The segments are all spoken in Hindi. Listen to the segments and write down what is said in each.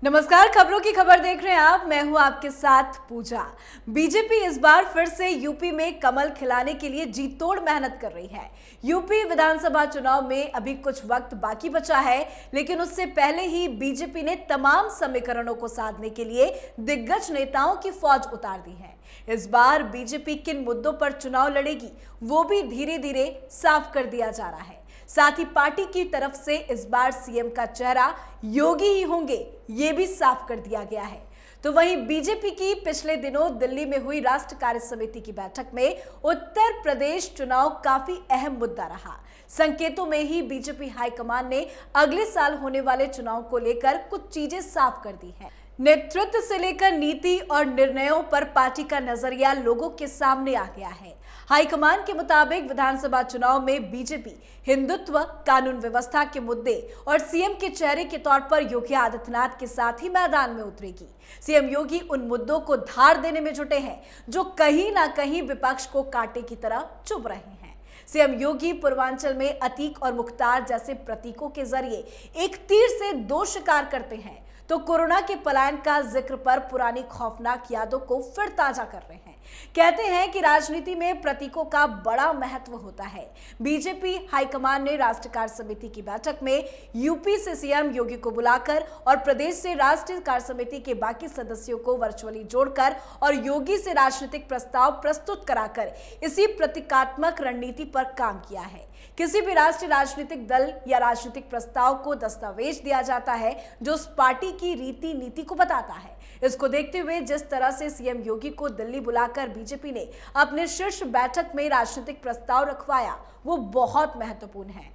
नमस्कार, खबरों की खबर देख रहे हैं आप। मैं हूं आपके साथ पूजा। बीजेपी इस बार फिर से यूपी में कमल खिलाने के लिए जी तोड़ मेहनत कर रही है। यूपी विधानसभा चुनाव में अभी कुछ वक्त बाकी बचा है, लेकिन उससे पहले ही बीजेपी ने तमाम समीकरणों को साधने के लिए दिग्गज नेताओं की फौज उतार दी है। इस बार बीजेपी किन मुद्दों पर चुनाव लड़ेगी वो भी धीरे धीरे साफ कर दिया जा रहा है। साथ ही पार्टी की तरफ से इस बार सीएम का चेहरा योगी ही होंगे, ये भी साफ कर दिया गया है। तो वहीं बीजेपी की पिछले दिनों दिल्ली में हुई राष्ट्रीय कार्य समिति की बैठक में उत्तर प्रदेश चुनाव काफी अहम मुद्दा रहा। संकेतों में ही बीजेपी हाईकमान ने अगले साल होने वाले चुनाव को लेकर कुछ चीजें साफ कर दी हैं। नेतृत्व से लेकर नीति और निर्णयों पर पार्टी का नजरिया लोगों के सामने आ गया है। हाईकमान के मुताबिक विधानसभा चुनाव में बीजेपी हिंदुत्व, कानून व्यवस्था के मुद्दे और सीएम के चेहरे के तौर पर योगी आदित्यनाथ के साथ ही मैदान में उतरेगी। सीएम योगी उन मुद्दों को धार देने में जुटे हैं जो कहीं ना कहीं विपक्ष को कांटे की तरह चुभ रहे हैं। सीएम योगी पूर्वांचल में अतीक और मुख्तार जैसे प्रतीकों के जरिए एक तीर से दो शिकार करते हैं, तो कोरोना के पलायन का जिक्र पर पुरानी खौफनाक यादों को फिर ताजा कर रहे हैं। कहते हैं कि राजनीति में प्रतीकों का बड़ा महत्व होता है। बीजेपी हाईकमान ने राष्ट्रीय कार्य समिति की बैठक में यूपी से सीएम योगी को बुलाकर और प्रदेश से राष्ट्रीय कार्य समिति के बाकी सदस्यों को वर्चुअली जोड़कर और योगी से राजनीतिक प्रस्ताव प्रस्तुत कराकर इसी प्रतीकात्मक रणनीति पर काम किया है। किसी भी राष्ट्रीय राजनीतिक दल या राजनीतिक प्रस्ताव को दस्तावेज दिया जाता है जो उस पार्टी की रीति नीति को बताता है। इसको देखते हुए जिस तरह से सीएम योगी को दिल्ली बुलाकर बीजेपी ने अपने शीर्ष बैठक में राजनीतिक प्रस्ताव रखवाया, वो बहुत महत्वपूर्ण है।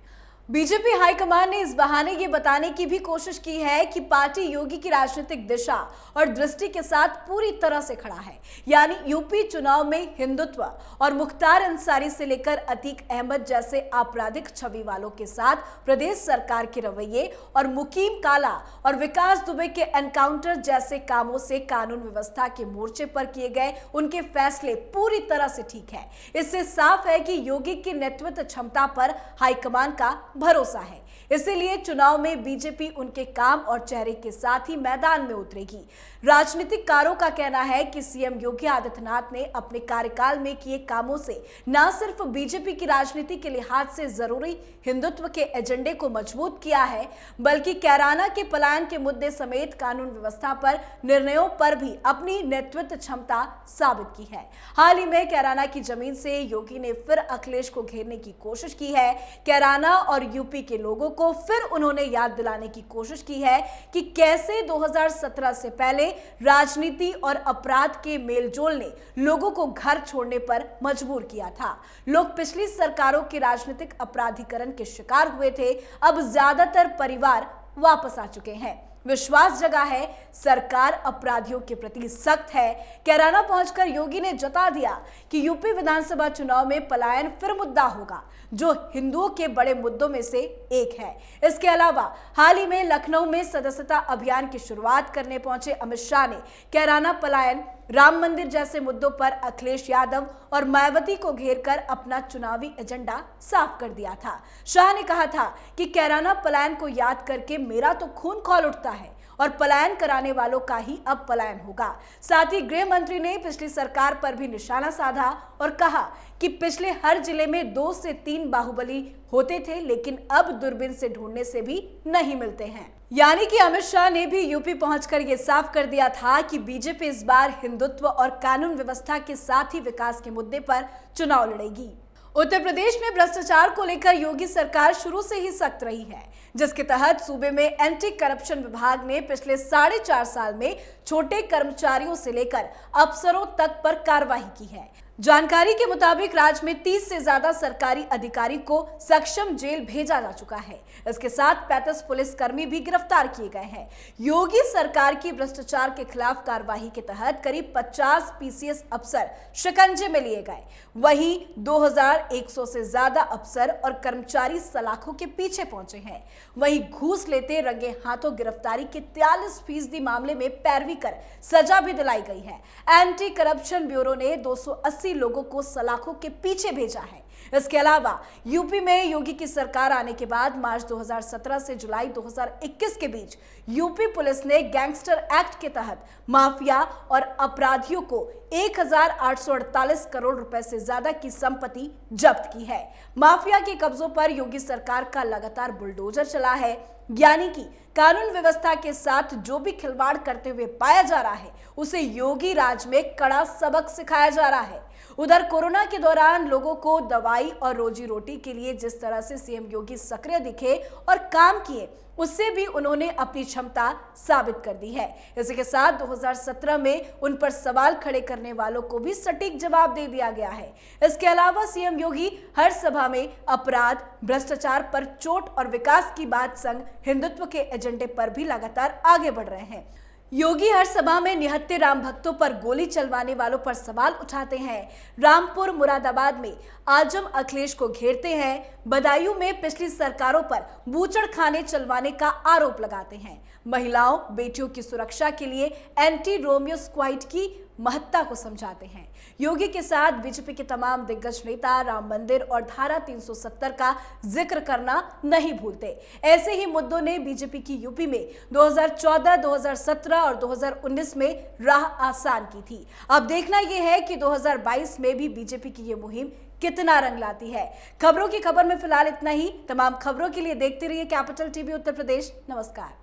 बीजेपी हाईकमान ने इस बहाने ये बताने की भी कोशिश की है कि पार्टी योगी की राजनीतिक दिशा और दृष्टि के साथ पूरी तरह से खड़ा है। यानी यूपी चुनाव में हिंदुत्व और मुख्तार अंसारी से लेकर अतीक अहमद जैसे आपराधिक छवि वालों के साथ प्रदेश सरकार के रवैये और मुकीम काला और विकास दुबे के एनकाउंटर जैसे कामों से कानून व्यवस्था के मोर्चे पर किए गए उनके फैसले पूरी तरह से ठीक है। इससे साफ है कि योगी की नेतृत्व क्षमता पर हाईकमान का भरोसा है। इसीलिए चुनाव में बीजेपी उनके काम और चेहरे के साथ ही मैदान में उतरेगी। राजनीतिककारों का कहना है कि सीएम योगी आदित्यनाथ ने अपने कार्यकाल में किए कामों से न सिर्फ बीजेपी की राजनीति के लिहाज से जरूरी हिंदुत्व के एजेंडे को मजबूत किया है, बल्कि कैराना के पलायन के मुद्दे समेत कानून व्यवस्था पर निर्णयों पर भी अपनी नेतृत्व क्षमता साबित की है। हाल ही में कैराना की जमीन से योगी ने फिर अखिलेश को घेरने की कोशिश की है। कैराना और यूपी के लोगों को फिर उन्होंने याद दिलाने की कोशिश की है कि कैसे 2017 से पहले राजनीति और अपराध के मेलजोल ने लोगों को घर छोड़ने पर मजबूर किया था। लोग पिछली सरकारों के राजनीतिक अपराधीकरण के शिकार हुए थे। अब ज्यादातर परिवार वापस आ चुके हैं। विश्वास जगा है, सरकार अपराधियों के प्रति सख्त है। कैराना पहुंचकर योगी ने जता दिया कि यूपी विधानसभा चुनाव में पलायन फिर मुद्दा होगा, जो हिंदुओं के बड़े मुद्दों में से एक है। इसके अलावा हाल ही में लखनऊ में सदस्यता अभियान की शुरुआत करने पहुंचे अमित शाह ने कैराना, पलायन, राम मंदिर जैसे मुद्दों पर अखिलेश यादव और मायावती को घेरकर अपना चुनावी एजेंडा साफ कर दिया था। शाह ने कहा था कि कैराना पलायन को याद करके मेरा तो खून खौल उठता है और पलायन कराने वालों का ही अब पलायन होगा। साथ ही गृह मंत्री ने पिछली सरकार पर भी निशाना साधा और कहा कि पिछले हर जिले में 2 से 3 बाहुबली होते थे, लेकिन अब दूरबीन से ढूंढने से भी नहीं मिलते हैं। यानी कि अमित शाह ने भी यूपी पहुंचकर यह साफ कर दिया था कि बीजेपी इस बार हिंदुत्व और कानून व्यवस्था के साथ ही विकास के मुद्दे पर चुनाव लड़ेगी। उत्तर प्रदेश में भ्रष्टाचार को लेकर योगी सरकार शुरू से ही सख्त रही है, जिसके तहत सूबे में एंटी करप्शन विभाग ने पिछले 4.5 साल में छोटे कर्मचारियों से लेकर अफसरों तक पर कार्रवाई की है। जानकारी के मुताबिक राज्य में 30 से ज्यादा सरकारी अधिकारी को सक्षम जेल भेजा जा चुका है। इसके साथ 35 पुलिसकर्मी भी गिरफ्तार किए गए हैं। योगी सरकार की भ्रष्टाचार के खिलाफ कार्रवाई के तहत करीब 50 पीसीएस अफसर शिकंजे में लिए गए। वहीं 2100 से ज्यादा अफसर और कर्मचारी सलाखों के पीछे पहुंचे हैं। वहीं घूस लेते रंगे हाथों गिरफ्तारी के 43% मामले में पैरवी कर सजा भी दिलाई गई है। एंटी करप्शन ब्यूरो ने 280 लोगों को सलाखों के पीछे भेजा है। इसके अलावा यूपी में योगी की सरकार आने के बाद मार्च 2017 से जुलाई 2021 के बीच यूपी पुलिस ने गैंगस्टर एक्ट के तहत माफिया और अपराधियों को 1848 करोड़ रुपए से ज्यादा की संपत्ति जब्त की है। माफिया के कब्जों पर योगी सरकार का लगातार बुलडोजर चला है, यानी कि कानून व्यवस्था के साथ जो भी खिलवाड़ करते हुए पाया जा रहा है उसे योगी राज में कड़ा सबक सिखाया जा रहा है। उधर कोरोना के दौरान लोगों को दवाई और रोजी रोटी के लिए जिस तरह से सीएम योगी सक्रिय दिखे और काम किए, उससे भी उन्होंने अपनी क्षमता साबित कर दी है। इसी के साथ 2017 में उन पर सवाल खड़े करने वालों को भी सटीक जवाब दे दिया गया है। इसके अलावा सीएम योगी हर सभा में अपराध, भ्रष्टाचार पर चोट और विकास की बात संग हिंदुत्व के एजेंडे पर भी लगातार आगे बढ़ रहे हैं। योगी हर सभा में निहत्थे राम भक्तों पर गोली चलवाने वालों पर सवाल उठाते हैं। रामपुर मुरादाबाद में आजम अखिलेश को घेरते हैं। बदायूं में पिछली सरकारों पर बूचड़खाने चलवाने का आरोप लगाते हैं। महिलाओं, बेटियों की सुरक्षा के लिए एंटी रोमियो स्क्वाड की महत्ता को समझाते हैं। योगी के साथ बीजेपी के तमाम दिग्गज नेता राम मंदिर और धारा 370 का जिक्र करना नहीं भूलते। ऐसे ही मुद्दों ने बीजेपी की यूपी में 2014, 2017 और 2019 में राह आसान की थी। अब देखना यह है कि 2022 में भी बीजेपी की ये मुहिम कितना रंग लाती है। खबरों की खबर में फिलहाल इतना ही। तमाम खबरों के लिए देखते रहिए कैपिटल टीवी उत्तर प्रदेश। नमस्कार।